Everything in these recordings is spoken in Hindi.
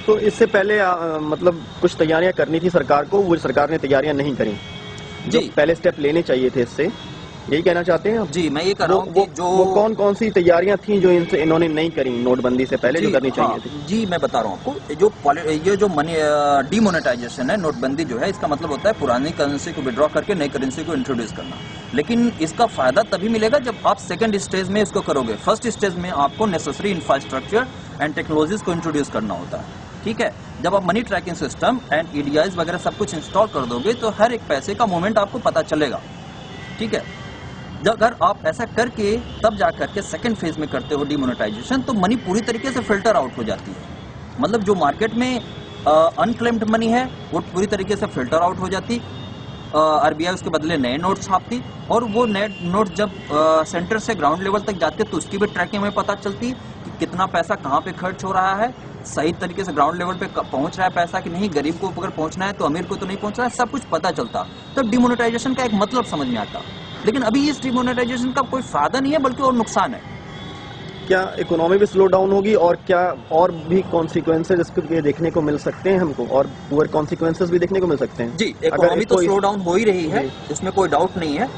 तो इससे पहले मतलब कुछ तैयारियां करनी थी सरकार को, वो सरकार ने तैयारियां नहीं करी। जो पहले स्टेप लेने चाहिए थे इससे, यही कहना चाहते हैं आप? जी, मैं ये कर रहा हूँ कि जो वो कौन कौन सी तैयारियां थी जो इन्होंने नहीं करी नोटबंदी से पहले, जो करनी चाहिए थी? जी, मैं बता रहा हूँ आपको, ये जो मनी डीमोनेटाइजेशन है, नोटबंदी जो है, इसका मतलब होता है पुरानी करेंसी को विड्रॉ करके नई करेंसी को इंट्रोड्यूस करना। लेकिन इसका फायदा तभी मिलेगा जब आप सेकंड स्टेज में इसको करोगे। फर्स्ट स्टेज में आपको नेसेसरी इंफ्रास्ट्रक्चर एंड टेक्नोलॉजीज को इंट्रोड्यूस करना होता है, ठीक है। जब आप मनी ट्रैकिंग सिस्टम एंड ईडीआईज वगैरह सब कुछ इंस्टॉल कर दोगे तो हर एक पैसे का मूवमेंट आपको पता चलेगा, ठीक है। अगर आप ऐसा करके तब जा करके सेकंड फेज में करते हो डीमोनेटाइजेशन, तो मनी पूरी तरीके से फिल्टर आउट हो जाती है। मतलब जो मार्केट में अनक्लेम्ड मनी है वो पूरी तरीके से फिल्टर आउट हो जाती। आरबीआई उसके बदले नए नोट छापती, और वो नए नोट जब सेंटर से ग्राउंड लेवल तक जाते तो उसकी भी ट्रैकिंग में पता चलती कि कितना पैसा कहाँ पे खर्च हो रहा है, सही तरीके से ग्राउंड लेवल पे पहुंच रहा है पैसा कि नहीं, गरीब को अगर पहुंचना है तो अमीर को तो नहीं पहुंच रहा है, सब कुछ पता चलता। तब डीमोनेटाइजेशन का एक मतलब समझ में आता। लेकिन अभी इस डीमोनेटाइजेशन का कोई फायदा नहीं है, बल्कि और नुकसान है। क्या इकोनॉमी भी स्लो डाउन होगी, और क्या और भी कॉन्सिक्वेंसेज इसके देखने को मिल सकते हैं हमको, और पुअर कॉन्सिक्वेंसेज भी देखने को मिल सकते हैं? जी, इकोनॉमी तो स्लो डाउन हो ही रही है, इसमें कोई डाउट नहीं है।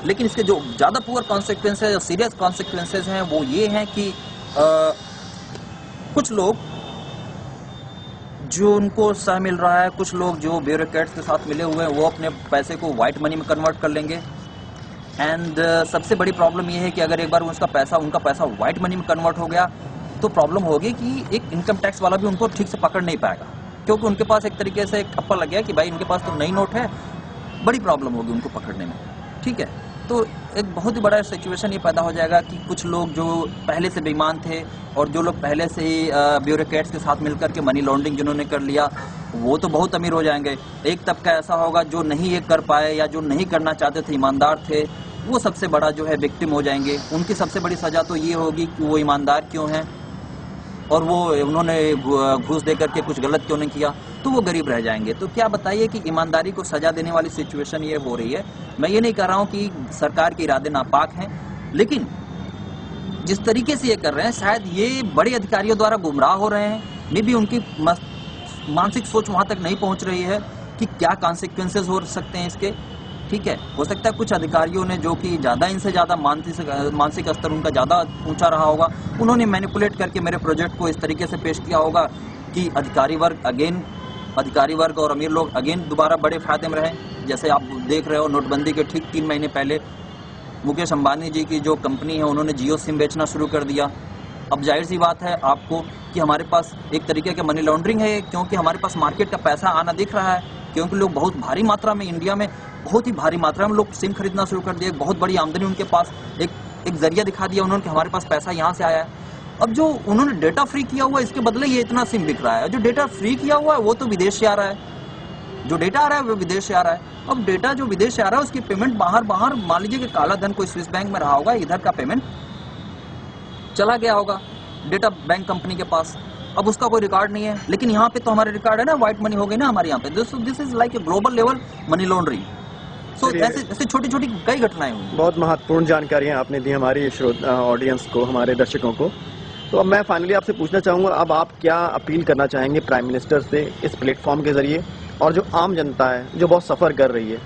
लेकिन इसके जो ज्यादा पुअर कॉन्सिक्वेंसेज, सीरियस कॉन्सिक्वेंसेज हैं, वो ये हैं कि कुछ लोग जो उनको सह मिल रहा है, कुछ लोग जो ब्यूरोक्रेट्स के साथ मिले हुए हैं, वो अपने पैसे को व्हाइट मनी में कन्वर्ट कर लेंगे। एंड सबसे बड़ी प्रॉब्लम ये है कि अगर एक बार उनका पैसा व्हाइट मनी में कन्वर्ट हो गया तो प्रॉब्लम होगी कि एक इनकम टैक्स वाला भी उनको ठीक से पकड़ नहीं पाएगा, क्योंकि उनके पास एक तरीके से एक ठप्पा लग गया कि भाई इनके पास तो नई नोट है। बड़ी प्रॉब्लम होगी उनको पकड़ने में, ठीक है। तो एक बहुत ही बड़ा सिचुएशन ये पैदा हो जाएगा कि कुछ लोग जो पहले से बेईमान थे और जो लोग पहले से ही ब्यूरोक्रेट्स के साथ मिलकर के मनी लॉन्ड्रिंग जिन्होंने कर लिया, वो तो बहुत अमीर हो जाएंगे। एक तबका ऐसा होगा जो नहीं ये कर पाए या जो नहीं करना चाहते थे, ईमानदार थे, वो सबसे बड़ा जो है विक्टिम हो जाएंगे। उनकी सबसे बड़ी सजा तो ये होगी कि वो ईमानदार क्यों हैं और वो उन्होंने घूस दे करके कुछ गलत क्यों नहीं किया, तो वो गरीब रह जाएंगे। तो क्या बताइए कि ईमानदारी को सजा देने वाली सिचुएशन ये हो रही है। मैं ये नहीं कह रहा हूँ कि सरकार के इरादे नापाक हैं, लेकिन जिस तरीके से ये कर रहे हैं, शायद ये बड़े अधिकारियों द्वारा गुमराह हो रहे हैं। मे भी उनकी मानसिक सोच वहां तक नहीं पहुंच रही है कि क्या कॉन्सिक्वेंसेज हो सकते हैं इसके, ठीक है। हो सकता है कुछ अधिकारियों ने, जो कि ज्यादा इनसे ज्यादा मानसिक स्तर उनका ज्यादा ऊंचा रहा होगा, उन्होंने मैनिपुलेट करके मेरे प्रोजेक्ट को इस तरीके से पेश किया होगा कि अधिकारी वर्ग और अमीर लोग अगेन दोबारा बड़े फायदे में रहें। जैसे आप देख रहे हो, नोटबंदी के ठीक 3 महीने पहले मुकेश अंबानी जी की जो कंपनी है, उन्होंने जियो सिम बेचना शुरू कर दिया। अब जाहिर सी बात है आपको कि हमारे पास एक तरीके का मनी लॉन्ड्रिंग है, क्योंकि हमारे पास मार्केट का पैसा आना दिख रहा है, क्योंकि लोग बहुत भारी मात्रा में, इंडिया में बहुत ही भारी मात्रा में लोग सिम खरीदना शुरू कर दिए। बहुत बड़ी आमदनी उनके पास, एक जरिया दिखा दिया उन्होंने कि हमारे पास पैसा यहाँ से आया है। अब जो उन्होंने डेटा फ्री किया हुआ है, इसके बदले ये इतना सिम बिक रहा है। जो डेटा फ्री किया हुआ है वो तो विदेश से आ रहा है, जो डेटा आ रहा है वो विदेश से आ रहा है। अब डेटा जो विदेश से आ रहा है उसकी पेमेंट बाहर मान लीजिए कि काला धन कोई स्विस बैंक में रहा होगा, इधर का पेमेंट चला गया होगा डेटा बैंक कंपनी के पास। अब उसका कोई रिकॉर्ड नहीं है, लेकिन यहाँ पे तो हमारे रिकॉर्ड है ना, व्हाइट मनी हो गई ना हमारे यहाँ पे। This is like a global level money laundering. So ऐसे छोटी छोटी कई घटनाएं हुई। बहुत महत्वपूर्ण जानकारियां आपने दी हमारी ऑडियंस को, हमारे दर्शकों को। तो अब मैं फाइनली आपसे पूछना चाहूंगा, अब आप क्या अपील करना चाहेंगे प्राइम मिनिस्टर से इस प्लेटफॉर्म के जरिए, और जो आम जनता है जो बहुत सफर कर रही है,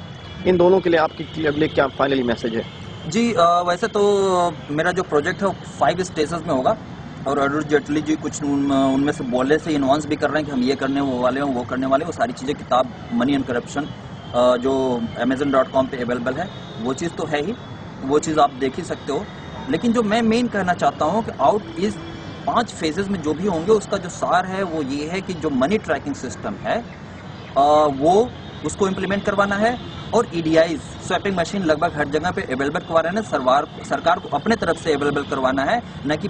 इन दोनों के लिए आपकी अगले क्या फाइनली मैसेज है? जी, वैसे तो मेरा जो प्रोजेक्ट है वो 5 स्टेजेस में होगा, और अरुण जेटली जी कुछ उनमें से बोले से इन्वांस भी कर रहे हैं कि हम ये करने वाले हैं, वो करने वाले। वो सारी चीज़ें, किताब मनी एंड करप्शन जो amazon.com पे अवेलेबल है, वो चीज़ तो है ही, वो चीज़ आप देख ही सकते हो। लेकिन जो मैं मेन कहना चाहता हूँ कि आउट इस 5 फेजेस में जो भी होंगे, उसका जो सार है वो ये है कि जो मनी ट्रैकिंग सिस्टम है वो उसको इम्प्लीमेंट करवाना है, और ईडीआईज स्वैपिंग मशीन लगभग हर जगह पे अवेलेबल करवाना है। सरकार को अपने तरफ से अवेलेबल करवाना है, न कि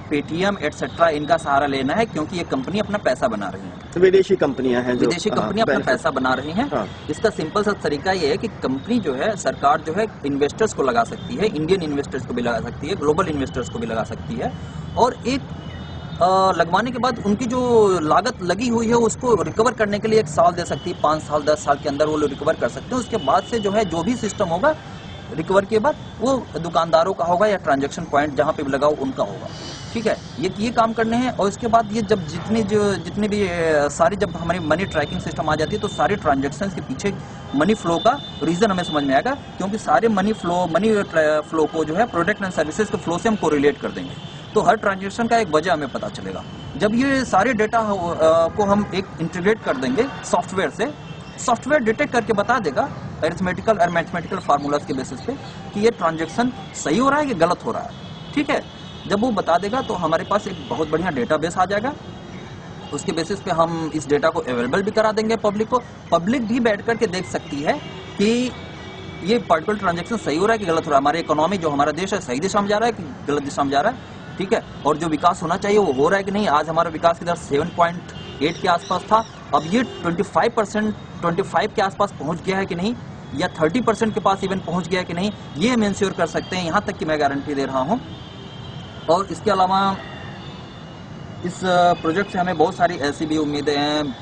पेटीएम एटसेट्रा इनका सहारा लेना है, क्योंकि ये कंपनी अपना पैसा बना रही है। विदेशी कंपनियां हैं, विदेशी कंपनियां अपना पैसा बना रही हैं। इसका सिंपल सा तरीका ये है कि कंपनी जो है, सरकार जो है इन्वेस्टर्स को लगा सकती है, इंडियन इन्वेस्टर्स को भी लगा सकती है, ग्लोबल इन्वेस्टर्स को भी लगा सकती है, और एक लगवाने के बाद उनकी जो लागत लगी हुई है उसको रिकवर करने के लिए 1 साल दे सकती है, 5 साल 10 साल के अंदर वो लोग रिकवर कर सकते हैं। उसके बाद से जो है जो भी सिस्टम होगा रिकवर के बाद, वो दुकानदारों का होगा या ट्रांजैक्शन पॉइंट जहां पे भी लगाओ उनका होगा। ठीक है, ये काम करने हैं। और इसके बाद ये जब जितने भी सारी जब हमारी मनी ट्रैकिंग सिस्टम आ जाती है तो सारे ट्रांजैक्शंस के पीछे मनी फ्लो का रीजन हमें समझ में आएगा, क्योंकि सारे मनी फ्लो को जो है प्रोडक्ट एंड सर्विसेज के फ्लो से हम कोरिलेट कर देंगे, तो हर ट्रांजैक्शन का एक वजह हमें पता चलेगा। जब ये सारे डेटा को हम एक इंटीग्रेट कर देंगे सॉफ्टवेयर से, सॉफ्टवेयर डिटेक्ट करके बता देगा अरिथमेटिकल और मैथमेटिकल फार्मूलाज के बेसिस पे कि ये ट्रांजैक्शन सही हो रहा है कि गलत हो रहा है। ठीक है, जब वो बता देगा तो हमारे पास एक बहुत बढ़िया डेटाबेस आ जाएगा। उसके बेसिस पे हम इस डेटा को अवेलेबल भी करा देंगे पब्लिक को। पब्लिक भी बैठ करके देख सकती है कि ये पर्टिकुलर ट्रांजैक्शन सही हो रहा है कि गलत हो रहा है, हमारी इकोनॉमी जो हमारा देश है सही दिशा में जा रहा है कि गलत दिशा में जा रहा है। ठीक है, और जो विकास होना चाहिए वो हो रहा है कि नहीं। आज हमारा विकास की दर 7.8 के आसपास था, अब ये 25 के आसपास पहुंच गया है कि नहीं, या 30% के पास इवन पहुंच गया है कि नहीं, ये हम इंश्योर कर सकते हैं। यहाँ तक कि मैं गारंटी दे रहा हूँ। और इसके अलावा इस प्रोजेक्ट से हमें बहुत सारी ऐसी भी उम्मीदें हैं,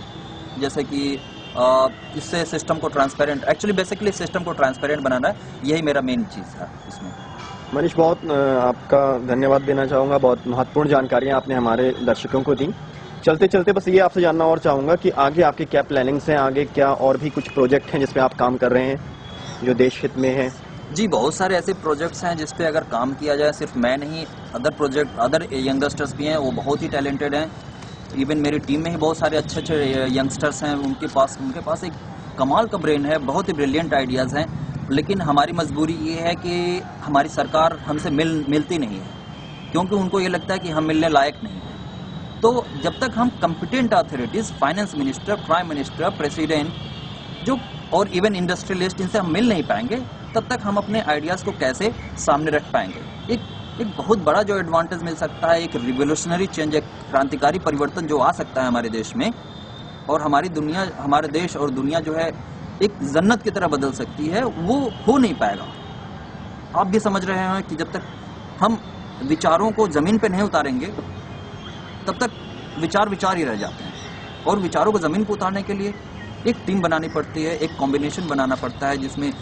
जैसे कि इससे सिस्टम को ट्रांसपेरेंट, एक्चुअली बेसिकली सिस्टम को ट्रांसपेरेंट बनाना है, यही मेरा मेन चीज़ है इसमें। मनीष, बहुत आपका धन्यवाद देना चाहूँगा, बहुत महत्वपूर्ण जानकारियाँ आपने हमारे दर्शकों को दी। चलते चलते बस ये आपसे जानना और चाहूँगा कि आगे आपकी क्या प्लानिंग्स हैं, आगे क्या और भी कुछ प्रोजेक्ट हैं जिसपे आप काम कर रहे हैं जो देश हित में है? जी, बहुत सारे ऐसे प्रोजेक्ट्स हैं जिस पे अगर काम किया जाए, सिर्फ मैं नहीं, अदर यंगस्टर्स भी हैं, वो बहुत ही टैलेंटेड हैं। इवन मेरी टीम में ही बहुत सारे अच्छे अच्छे यंगस्टर्स हैं, उनके पास एक कमाल का ब्रेन है, बहुत ही ब्रिलियंट आइडियाज़ हैं। लेकिन हमारी मजबूरी ये है कि हमारी सरकार हमसे मिलती नहीं है, क्योंकि उनको ये लगता है कि हम मिलने लायक नहीं हैं। तो जब तक हम competent authorities, finance minister, prime minister, president जो और इवन इंडस्ट्रियलिस्ट, इनसे हम मिल नहीं पाएंगे, तब तक हम अपने आइडियाज़ को कैसे सामने रख पाएंगे। एक बहुत बड़ा जो एडवांटेज मिल सकता है, एक रिवोल्यूशनरी चेंज, एक क्रांतिकारी परिवर्तन जो आ सकता है हमारे देश में, और हमारे देश और दुनिया जो है एक जन्नत की तरह बदल सकती है, वो हो नहीं पाएगा। आप भी समझ रहे हैं कि जब तक हम विचारों को ज़मीन पे नहीं उतारेंगे, तब तक विचार ही रह जाते हैं। और विचारों को ज़मीन पर उतारने के लिए एक टीम बनानी पड़ती है, एक कॉम्बिनेशन बनाना पड़ता है, जिसमें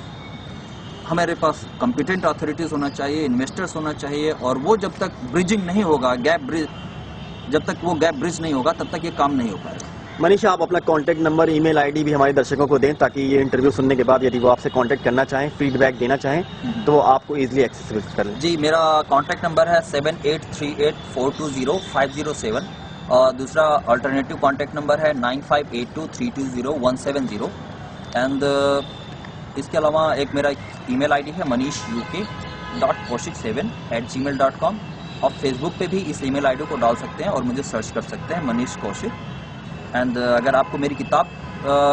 हमारे पास कॉम्पिटेंट अथॉरिटीज़ होना चाहिए, इन्वेस्टर्स होना चाहिए, और वो जब तक ब्रिजिंग नहीं होगा, जब तक वो गैप ब्रिज नहीं होगा, तब तक ये काम नहीं हो पाएगा। मनीष, आप अपना कॉन्टैक्ट नंबर, ईमेल आईडी भी हमारे दर्शकों को दें, ताकि ये इंटरव्यू सुनने के बाद यदि वो आपसे कॉन्टैक्ट करना चाहें, फीडबैक देना चाहें, तो वो आपको ईजिली एक्सेसिबल कर लें। जी, मेरा कॉन्टैक्ट नंबर है 7838420507, और दूसरा अल्टरनेटिव कॉन्टैक्ट नंबर है 9582320170। एंड इसके अलावा एक मेरा ईमेल आईडी है manish.kaushik7@gmail.com। और फेसबुक पे भी इस ईमेल आईडी को डाल सकते हैं और मुझे सर्च कर सकते हैं, मनीष कौशिक। एंड अगर आपको मेरी किताब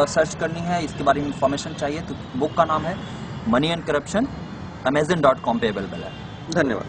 सर्च करनी है, इसके बारे में इंफॉर्मेशन चाहिए, तो बुक का नाम है मनी एंड करप्शन, amazon.com पे अवेलेबल है। धन्यवाद।